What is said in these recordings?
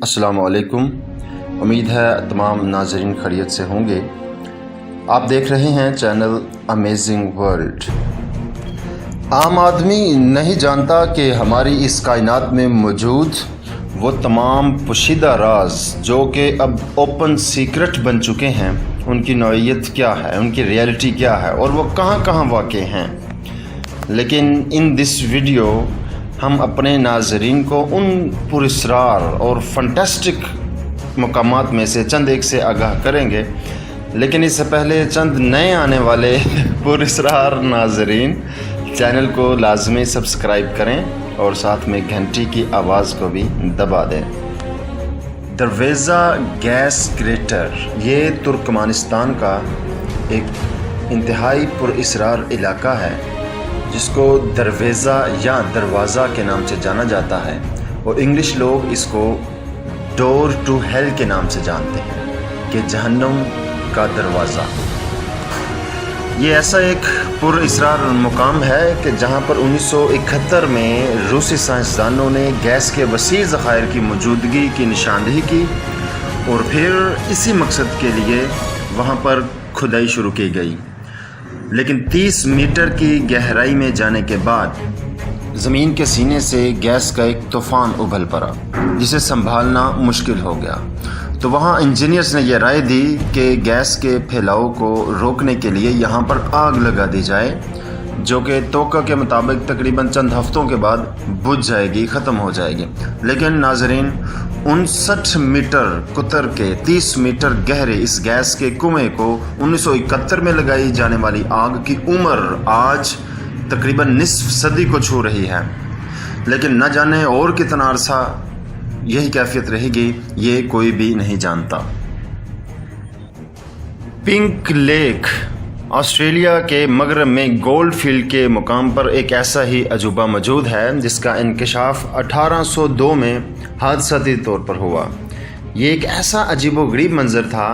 अस्सलाम वालेकुम। उम्मीद है तमाम नाज़रीन खैरियत से होंगे। आप देख रहे हैं चैनल अमेजिंग वर्ल्ड। आम आदमी नहीं जानता कि हमारी इस कायनात में मौजूद वो तमाम पोशीदा राज जो कि अब ओपन सीक्रेट बन चुके हैं, उनकी नौइयत क्या है, उनकी रियलिटी क्या है और वो कहाँ कहाँ वाक़ हैं। लेकिन इन दिस वीडियो हम अपने नाज़रीन को उन पुरअसरार और फंटेस्टिक मकामात में से चंद एक से आगाह करेंगे। लेकिन इससे पहले चंद नए आने वाले पुरअसरार नाज़रीन चैनल को लाजमी सब्सक्राइब करें और साथ में घंटी की आवाज़ को भी दबा दें। दरवेज़ा गैस क्रेटर ये तुर्कमानिस्तान का एक इंतहाई पुरअसरार इलाका है जिसको दरवेज़ा या दरवाज़ा के नाम से जाना जाता है और इंग्लिश लोग इसको डोर टू हेल के नाम से जानते हैं कि जहन्नुम का दरवाज़ा। ये ऐसा एक पुरअसरार मुकाम है कि जहाँ पर 1971 में रूसी साइंसदानों ने गैस के वसी ज़खायर की मौजूदगी की निशानदेही की और फिर इसी मकसद के लिए वहाँ पर खुदाई शुरू की गई। लेकिन 30 मीटर की गहराई में जाने के बाद ज़मीन के सीने से गैस का एक तूफ़ान उभल पड़ा जिसे संभालना मुश्किल हो गया। तो वहाँ इंजीनियर्स ने यह राय दी कि गैस के फैलाव को रोकने के लिए यहाँ पर आग लगा दी जाए, जो कि तोक़ा के मुताबिक तकरीबन चंद हफ्तों के बाद बुझ जाएगी, ख़त्म हो जाएगी। लेकिन नाज़रीन 59 मीटर कुतर के 30 मीटर गहरे इस गैस के कुएं को 1971 में लगाई जाने वाली आग की उम्र आज तकरीबन निस्फ सदी को छू रही है। लेकिन न जाने और कितना अरसा यही कैफियत रहेगी, ये कोई भी नहीं जानता। पिंक लेक ऑस्ट्रेलिया के मगरब में गोल्ड फील्ड के मुकाम पर एक ऐसा ही अजूबा मौजूद है जिसका इंकशाफ 1802 में हादसाती तौर पर हुआ। ये एक ऐसा अजीबोगरीब मंजर था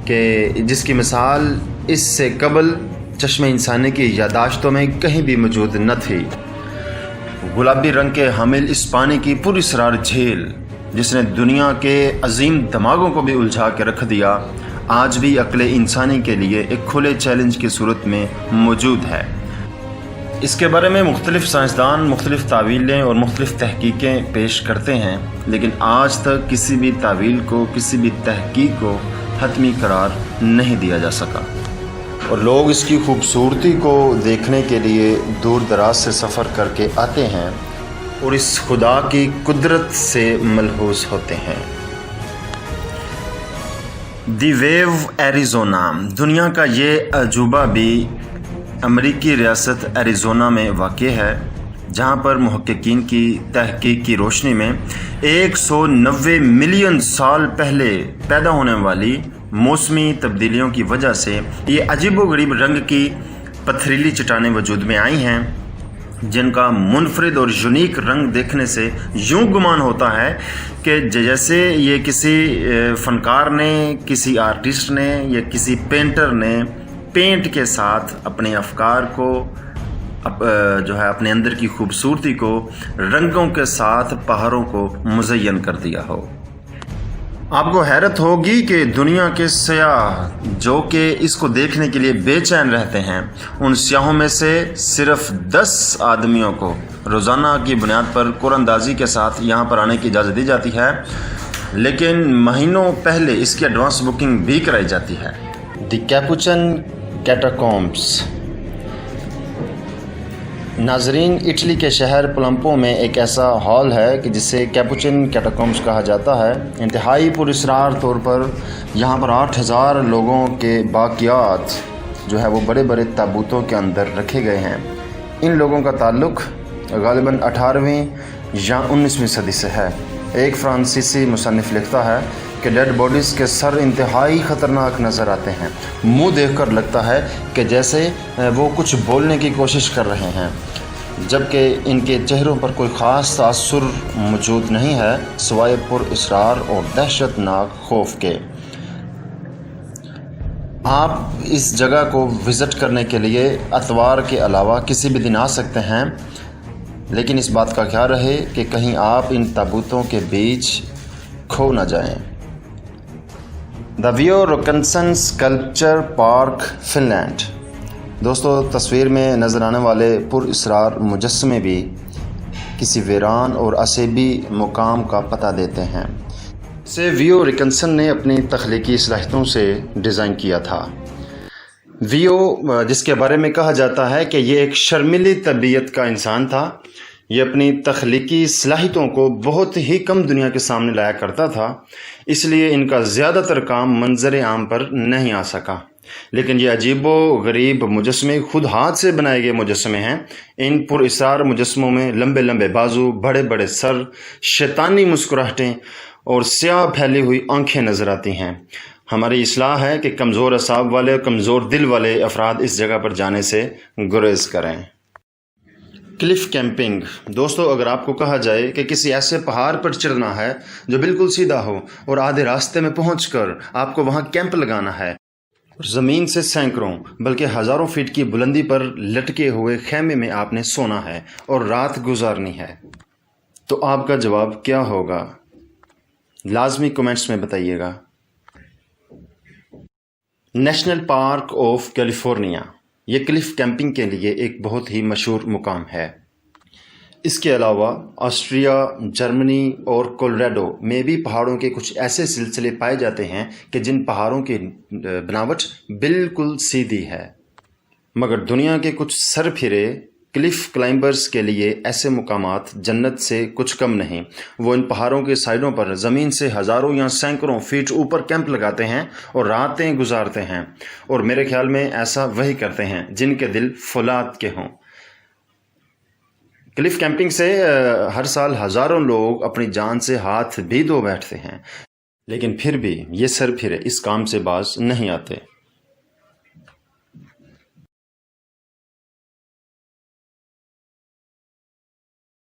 कि जिसकी मिसाल इससे कबल चश्मे इंसानी की यादाश्तों में कहीं भी मौजूद न थी। गुलाबी रंग के हामिल इस पानी की पुरअसरार झील जिसने दुनिया के अजीम दिमागों को भी उलझा के रख दिया, आज भी अक्ले इंसानी के लिए एक खुले चैलेंज की सूरत में मौजूद है। इसके बारे में मुख्तलिफ साइंसदान मुख्तलिफ तावीलें और मुख्तलिफ तहकीकें पेश करते हैं, लेकिन आज तक किसी भी तावील को, किसी भी तहकीक को हतमी करार नहीं दिया जा सका। और लोग इसकी खूबसूरती को देखने के लिए दूर दराज से सफ़र करके आते हैं और इस खुदा की कुदरत से मलहूस होते हैं। दी वेव एरिज़ोना दुनिया का ये अजूबा भी अमरीकी रियासत एरिज़ोना में वाक़ है, जहाँ पर मुहक्किकीन की तहकीक की रोशनी में 190 मिलियन साल पहले पैदा होने वाली मौसमी तब्दीलियों की वजह से ये अजीबोगरीब रंग की पथरीली चट्टानें वजूद में आई हैं, जिनका मुनफरिद और यूनिक रंग देखने से यूं गुमान होता है कि जैसे ये किसी फ़नकार ने, किसी आर्टिस्ट ने या किसी पेंटर ने पेंट के साथ अपने अफकार को जो है अपने अंदर की खूबसूरती को रंगों के साथ पहाड़ों को मुज़य्यन कर दिया हो। आपको हैरत होगी कि दुनिया के सयाह जो कि इसको देखने के लिए बेचैन रहते हैं, उन सयाहों में से सिर्फ 10 आदमियों को रोज़ाना की बुनियाद पर कुरानंदाजी के साथ यहाँ पर आने की इजाज़त दी जाती है, लेकिन महीनों पहले इसकी एडवांस बुकिंग भी कराई जाती है। द कैपुचिन कैटाकॉम्ब्स नाजरीन इटली के शहर पलम्पो में एक ऐसा हॉल है कि जिसे कैपुचिन कैटाकॉम्ब्स कहा जाता है। इंतहाई पुरअसरार तौर पर यहाँ पर 8000 लोगों के बाक़ियात जो है वो बड़े बड़े ताबूतों के अंदर रखे गए हैं। इन लोगों का ताल्लुक़ ग़ालिबन 18वीं या 19वीं सदी से है। एक फ्रांसीसी मुसन्निफ़ लिखता है कि डेड बॉडीज़ के सर इंतहाई ख़तरनाक नज़र आते हैं। मुंह देखकर लगता है कि जैसे वो कुछ बोलने की कोशिश कर रहे हैं, जबकि इनके चेहरों पर कोई ख़ास तासुर मौजूद नहीं है सिवाय पुरअसरार और दहशतनाक खौफ के। आप इस जगह को विज़िट करने के लिए अतवार के अलावा किसी भी दिन आ सकते हैं, लेकिन इस बात का ख्याल रहे कि कहीं आप इन ताबूतों के बीच کھو نہ جائیں۔ The view Rockinson sculpture park fun land. دوستو تصویر میں نظر آنے والے پر اسرار مجسمے بھی کسی ویران اور اسیبی مقام کا پتہ دیتے ہیں۔ اسے ویو روکنسن نے اپنی تخلیقی صلاحیتوں سے ڈیزائن کیا تھا۔ ویو، جس کے بارے میں کہا جاتا ہے کہ یہ ایک شرمیلی طبیعت کا انسان تھا، یہ اپنی تخلیقی صلاحیتوں کو بہت ہی کم دنیا کے سامنے لایا کرتا تھا، اس لیے ان کا زیادہ تر کام منظر عام پر نہیں آ سکا۔ لیکن یہ عجیب و غریب مجسمے خود ہاتھ سے بنائے گئے مجسمے ہیں۔ ان پر اسرار مجسموں میں لمبے لمبے بازو، بڑے بڑے سر، شیطانی مسکراہٹیں اور سیاہ پھیلی ہوئی آنکھیں نظر آتی ہیں۔ ہماری اصلاح ہے کہ کمزور اعصاب والے اور کمزور دل والے افراد اس جگہ پر جانے سے گریز کریں۔ کلف کیمپنگ۔ دوستو، اگر آپ کو کہا جائے کہ کسی ایسے پہاڑ پر چڑھنا ہے جو بالکل سیدھا ہو اور آدھے راستے میں پہنچ کر آپ کو وہاں کیمپ لگانا ہے، زمین سے سینکڑوں بلکہ ہزاروں فٹ کی بلندی پر لٹکے ہوئے خیمے میں آپ نے سونا ہے اور رات گزارنی ہے، تو آپ کا جواب کیا ہوگا؟ لازمی کمنٹس میں بتائیے گا۔ نیشنل پارک آف کیلیفورنیا، یہ کلف کیمپنگ کے لیے ایک بہت ہی مشہور مقام ہے۔ اس کے علاوہ آسٹریا، جرمنی اور کولوراڈو میں بھی پہاڑوں کے کچھ ایسے سلسلے پائے جاتے ہیں کہ جن پہاڑوں کی بناوٹ بالکل سیدھی ہے، مگر دنیا کے کچھ سر پھرے کلف کلائمبرز کے لیے ایسے مقامات جنت سے کچھ کم نہیں۔ وہ ان پہاڑوں کے سائڈوں پر زمین سے ہزاروں یا سینکڑوں فٹ اوپر کیمپ لگاتے ہیں اور راتیں گزارتے ہیں، اور میرے خیال میں ایسا وہی کرتے ہیں جن کے دل فولاد کے ہوں۔ کلف کیمپنگ سے ہر سال ہزاروں لوگ اپنی جان سے ہاتھ بھی دھو بیٹھتے ہیں، لیکن پھر بھی یہ سر پھرے اس کام سے باز نہیں آتے۔